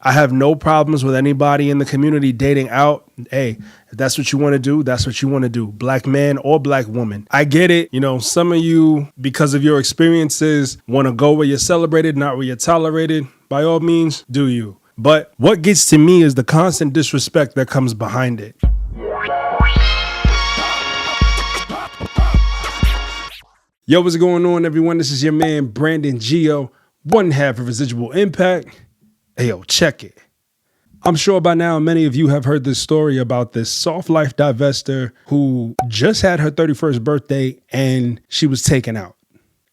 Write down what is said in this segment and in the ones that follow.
I have no problems with anybody in the community dating out. Hey, if that's what you want to do, that's what you want to do. Black man or black woman. I get it. You know, some of you, because of your experiences, want to go where you're celebrated, not where you're tolerated. By all means, do you. But what gets to me is the constant disrespect that comes behind it. Yo, what's going on, everyone? This is your man, Brandon Geo, one half of Residual Impact. Hey, yo, check it. I'm sure by now many of you have heard this story about this soft life divestor who just had her 31st birthday and she was taken out.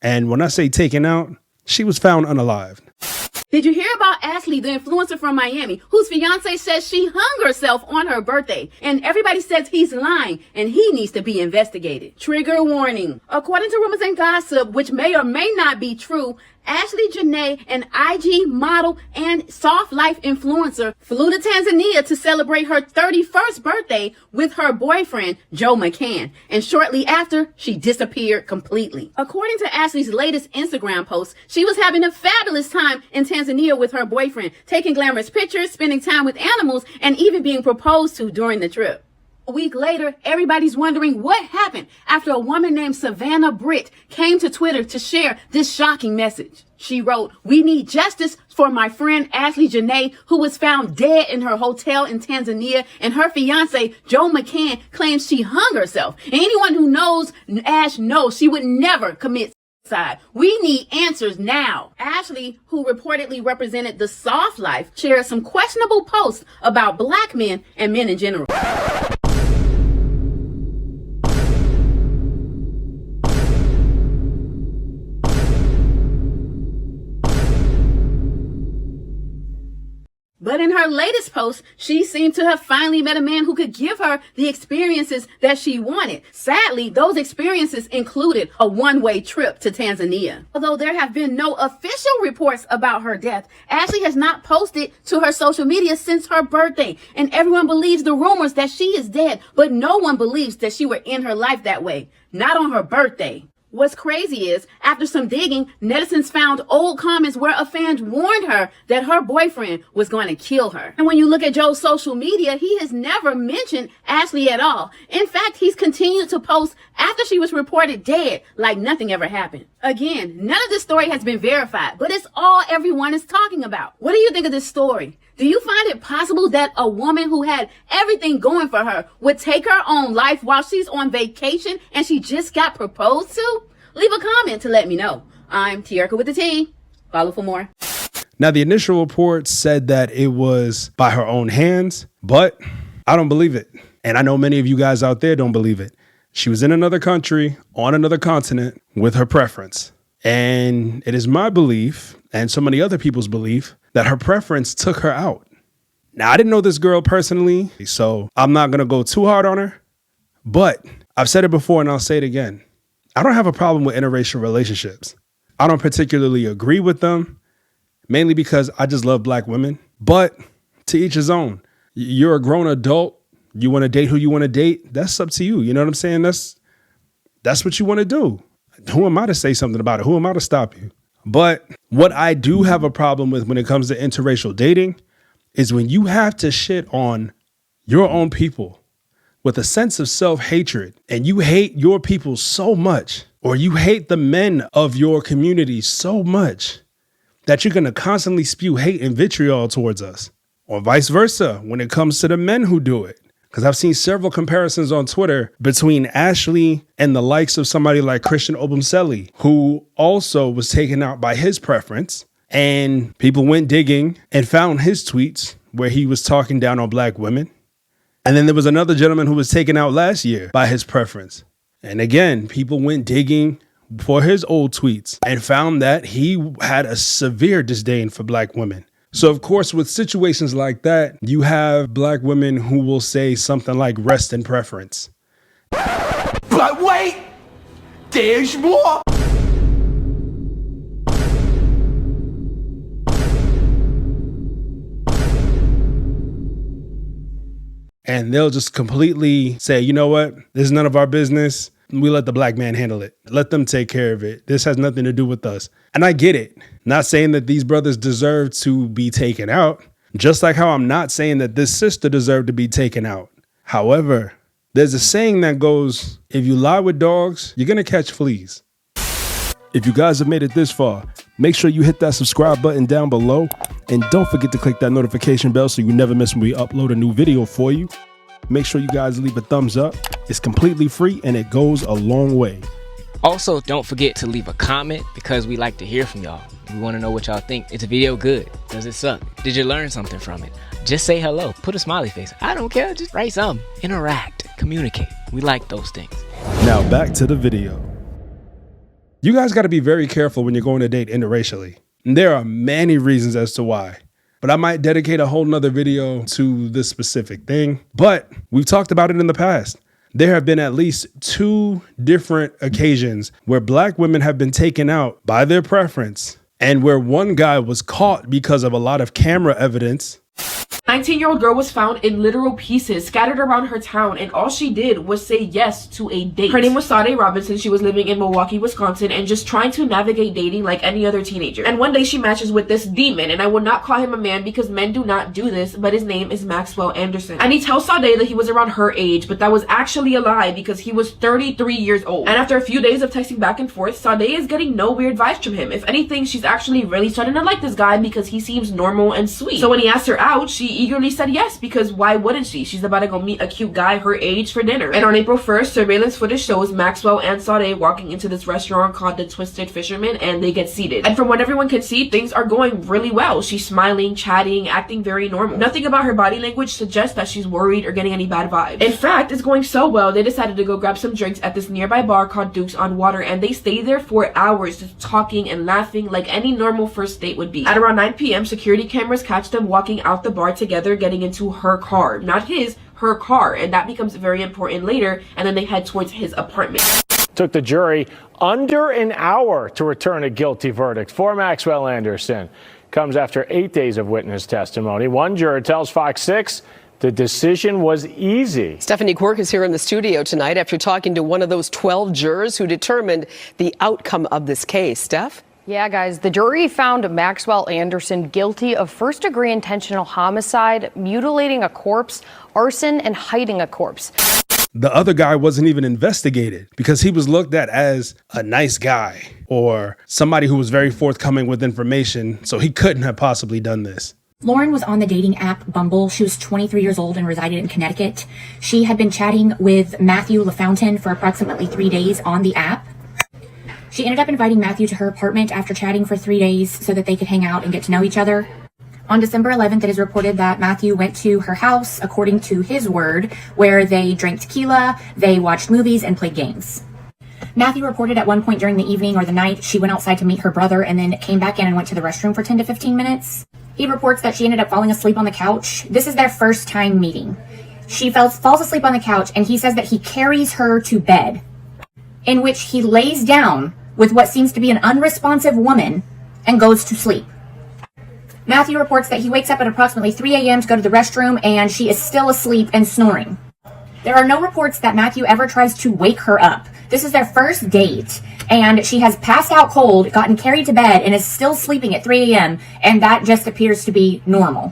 And when I say taken out, she was found unalived. Did you hear about Ashlee, the influencer from Miami, whose fiancé says she hung herself on her birthday? And everybody says he's lying and he needs to be investigated. Trigger warning. According to rumors and gossip, which may or may not be true, Ashlee Jenae, an IG model and soft life influencer, flew to Tanzania to celebrate her 31st birthday with her boyfriend, JaMichael. And shortly after, she disappeared completely. According to Ashlee's latest Instagram post, she was having a fabulous time in Tanzania with her boyfriend, taking glamorous pictures, spending time with animals, and even being proposed to during the trip. A week later, everybody's wondering what happened after a woman named Savannah Britt came to Twitter to share this shocking message. She wrote, "We need justice for my friend Ashlee Jenae, who was found dead in her hotel in Tanzania, and her fiancé, JaMichael, claims she hung herself. And anyone who knows Ash knows she would never commit suicide. We need answers now." Ashlee, who reportedly represented the soft life, shared some questionable posts about black men and men in general. But in her latest post, she seemed to have finally met a man who could give her the experiences that she wanted. Sadly, those experiences included a one-way trip to Tanzania. Although there have been no official reports about her death, Ashlee has not posted to her social media since her birthday. And everyone believes the rumors that she is dead, but no one believes that she would end her life that way. Not on her birthday. What's crazy is, after some digging, netizens found old comments where a fan warned her that her boyfriend was going to kill her. And when you look at Joe's social media, he has never mentioned Ashlee at all. In fact, he's continued to post after she was reported dead, like nothing ever happened. Again, none of this story has been verified, but it's all everyone is talking about. What do you think of this story? Do you find it possible that a woman who had everything going for her would take her own life while she's on vacation and she just got proposed to? Leave a comment to let me know. I'm Tierica with the T. Follow for more. Now, the initial report said that it was by her own hands, but I don't believe it. And I know many of you guys out there don't believe it. She was in another country, on another continent, with her preference. And it is my belief, and so many other people's belief, that her preference took her out. Now, I didn't know this girl personally, so I'm not going to go too hard on her. But I've said it before and I'll say it again. I don't have a problem with interracial relationships. I don't particularly agree with them, mainly because I just love black women. But to each his own. You're a grown adult. You want to date who you want to date. That's up to you. You know what I'm saying? That's what you want to do. Who am I to say something about it? Who am I to stop you? But what I do have a problem with when it comes to interracial dating is when you have to shit on your own people with a sense of self-hatred, and you hate your people so much, or you hate the men of your community so much that you're going to constantly spew hate and vitriol towards us, or vice versa when it comes to the men who do it. Because I've seen several comparisons on Twitter between Ashlee and the likes of somebody like Christian Obumseli, who also was taken out by his preference. And people went digging and found his tweets where he was talking down on black women. And then there was another gentleman who was taken out last year by his preference. And again, people went digging for his old tweets and found that he had a severe disdain for black women. So, of course, with situations like that, you have black women who will say something like rest in preference. But wait, there's more. And they'll just completely say, you know what? This is none of our business. We let the black man handle it. Let them take care of it. This has nothing to do with us. And I get it. Not saying that these brothers deserve to be taken out. Just like how I'm not saying that this sister deserved to be taken out. However, there's a saying that goes, if you lie with dogs, you're gonna catch fleas. If you guys have made it this far, make sure you hit that subscribe button down below. And don't forget to click that notification bell so you never miss when we upload a new video for you. Make sure you guys leave a thumbs up. It's completely free and it goes a long way. Also, don't forget to leave a comment because we like to hear from y'all. We want to know what y'all think. Is the video good? Does it suck? Did you learn something from it? Just say hello. Put a smiley face. I don't care. Just write something. Interact. Communicate. We like those things. Now back to the video. You guys got to be very careful when you're going to date interracially. And there are many reasons as to why. But I might dedicate a whole nother video to this specific thing. But we've talked about it in the past. There have been at least 2 different occasions where black women have been taken out by their preference and where one guy was caught because of a lot of camera evidence. 19-year-old girl was found in literal pieces scattered around her town, and all she did was say yes to a date. Her name was Sade Robinson. She was living in Milwaukee, Wisconsin, and just trying to navigate dating like any other teenager. And one day she matches with this demon, and I will not call him a man because men do not do this, but his name is Maxwell Anderson. And he tells Sade that he was around her age, but that was actually a lie because he was 33 years old. And after a few days of texting back and forth, Sade is getting no weird vibes from him. If anything, she's actually really starting to like this guy because he seems normal and sweet. So when he asked her out, she eagerly said yes, because why wouldn't she? She's about to go meet a cute guy her age for dinner. And on April 1st, surveillance footage shows Maxwell and Sade walking into this restaurant called the Twisted Fisherman, and they get seated. And from what everyone can see, things are going really well. She's smiling, chatting, acting very normal. Nothing about her body language suggests that she's worried or getting any bad vibes. In fact, it's going so well, they decided to go grab some drinks at this nearby bar called Duke's on Water, and they stayed there for hours just talking and laughing like any normal first date would be. At around 9 p.m., security cameras catch them walking out the bar together, getting into her car. Not his, her car. And that becomes very important later, and then they head towards his apartment. Took the jury under an hour to return a guilty verdict for Maxwell Anderson. Comes after 8 days of witness testimony. One juror tells Fox 6 the decision was easy. Stephanie Quirk is here in the studio tonight after talking to one of those 12 jurors who determined the outcome of this case. Steph? Yeah, guys, the jury found Maxwell Anderson guilty of first-degree intentional homicide, mutilating a corpse, arson, and hiding a corpse. The other guy wasn't even investigated because he was looked at as a nice guy or somebody who was very forthcoming with information, so he couldn't have possibly done this. Lauren was on the dating app Bumble. She was 23 years old and resided in Connecticut. She had been chatting with Matthew LaFountain for approximately 3 days on the app. She ended up inviting Matthew to her apartment after chatting for 3 days so that they could hang out and get to know each other. On December 11th, it is reported that Matthew went to her house, according to his word, where they drank tequila, they watched movies, and played games. Matthew reported at one point during the evening or the night she went outside to meet her brother and then came back in and went to the restroom for 10 to 15 minutes. He reports that she ended up falling asleep on the couch. This is their first time meeting. She falls asleep on the couch, and he says that he carries her to bed, in which he lays down with what seems to be an unresponsive woman and goes to sleep. Matthew reports that he wakes up at approximately 3 a.m. to go to the restroom, and she is still asleep and snoring. There are no reports that Matthew ever tries to wake her up. This is their first date, and she has passed out cold, gotten carried to bed, and is still sleeping at 3 a.m., and that just appears to be normal.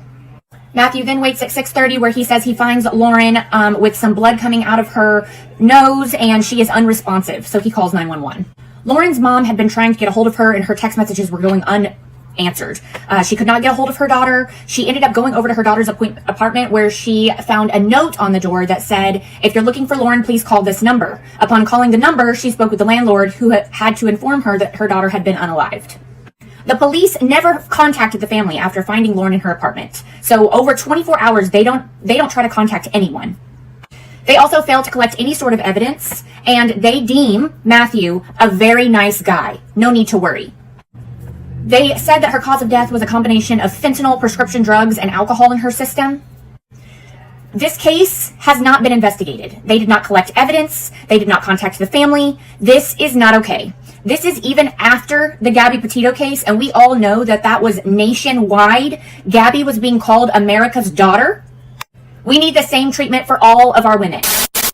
Matthew then waits at 6:30, where he says he finds Lauren with some blood coming out of her nose, and she is unresponsive, so he calls 911. Lauren's mom had been trying to get a hold of her, and her text messages were going unanswered. She could not get a hold of her daughter. She ended up going over to her daughter's apartment, where she found a note on the door that said, "If you're looking for Lauren, please call this number." Upon calling the number, she spoke with the landlord, who had to inform her that her daughter had been unalived. The police never contacted the family after finding Lauren in her apartment. So over 24 hours, they don't try to contact anyone. They also fail to collect any sort of evidence, and they deem Matthew a very nice guy. No need to worry. They said that her cause of death was a combination of fentanyl, prescription drugs, and alcohol in her system. This case has not been investigated. They did not collect evidence. They did not contact the family. This is not okay. This is even after the Gabby Petito case, and we all know that that was nationwide. Gabby was being called America's daughter. We need the same treatment for all of our women.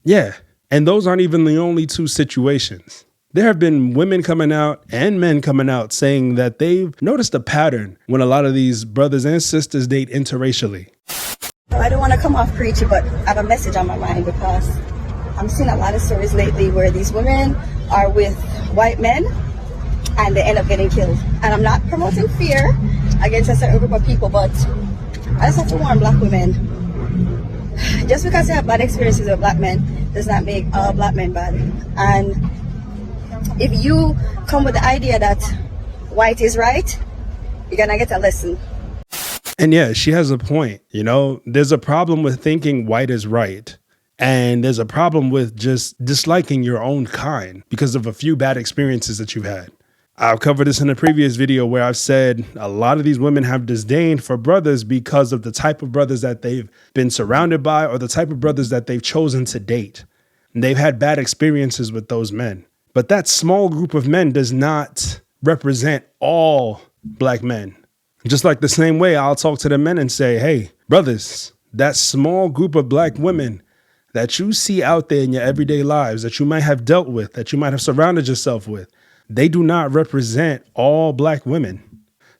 Yeah, and those aren't even the only 2 situations. There have been women coming out and men coming out saying that they've noticed a pattern when a lot of these brothers and sisters date interracially. I don't want to come off preachy, but I have a message on my mind because I'm seeing a lot of stories lately where these women are with white men and they end up getting killed. And I'm not promoting fear against a certain group of people, but I just have to warn black women. Just because they have bad experiences with black men does not make all black men bad. And if you come with the idea that white is right, you're gonna get a lesson. And yeah, she has a point. You know, there's a problem with thinking white is right. And there's a problem with just disliking your own kind because of a few bad experiences that you've had. I've covered this in a previous video where I've said a lot of these women have disdain for brothers because of the type of brothers that they've been surrounded by or the type of brothers that they've chosen to date. And they've had bad experiences with those men. But that small group of men does not represent all black men. Just like the same way I'll talk to the men and say, hey, brothers, that small group of black women that you see out there in your everyday lives that you might have dealt with, that you might have surrounded yourself with, they do not represent all black women.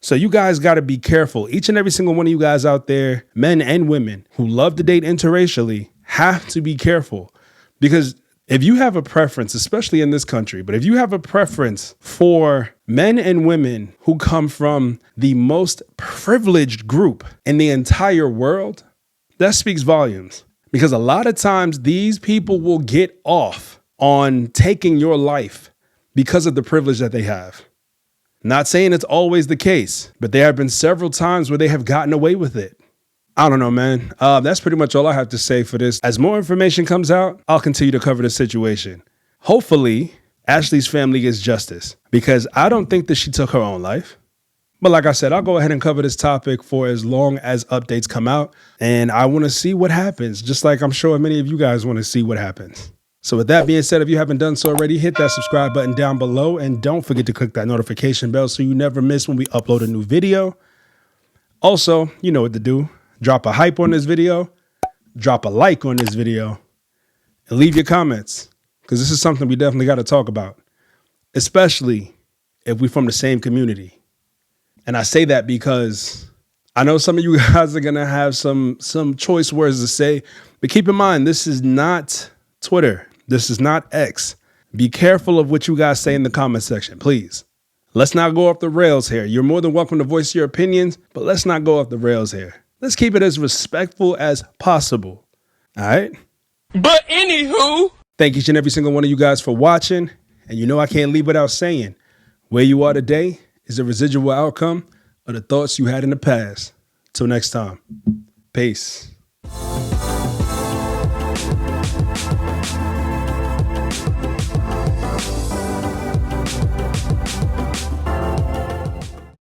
So you guys got to be careful. Each and every single one of you guys out there, men and women who love to date interracially, have to be careful. Because if you have a preference, especially in this country, but if you have a preference for men and women who come from the most privileged group in the entire world, that speaks volumes. Because a lot of times these people will get off on taking your life because of the privilege that they have. Not saying it's always the case, but there have been several times where they have gotten away with it. I don't know, man. That's pretty much all I have to say for this. As more information comes out, I'll continue to cover the situation. Hopefully, Ashlee's family gets justice because I don't think that she took her own life. But like I said, I'll go ahead and cover this topic for as long as updates come out. And I want to see what happens, just like I'm sure many of you guys want to see what happens. So with that being said, if you haven't done so already, hit that subscribe button down below. And don't forget to click that notification bell so you never miss when we upload a new video. Also, you know what to do. Drop a hype on this video, drop a like on this video, and leave your comments, because this is something we definitely got to talk about, especially if we're from the same community. And I say that because I know some of you guys are going to have some choice words to say, but keep in mind, this is not Twitter. This is not X. Be careful of what you guys say in the comment section, please. Let's not go off the rails here. You're more than welcome to voice your opinions, but let's not go off the rails here. Let's keep it as respectful as possible. All right. But anywho, thank each and every single one of you guys for watching. And you know, I can't leave without saying where you are today is a residual outcome of the thoughts you had in the past. Till next time. Peace.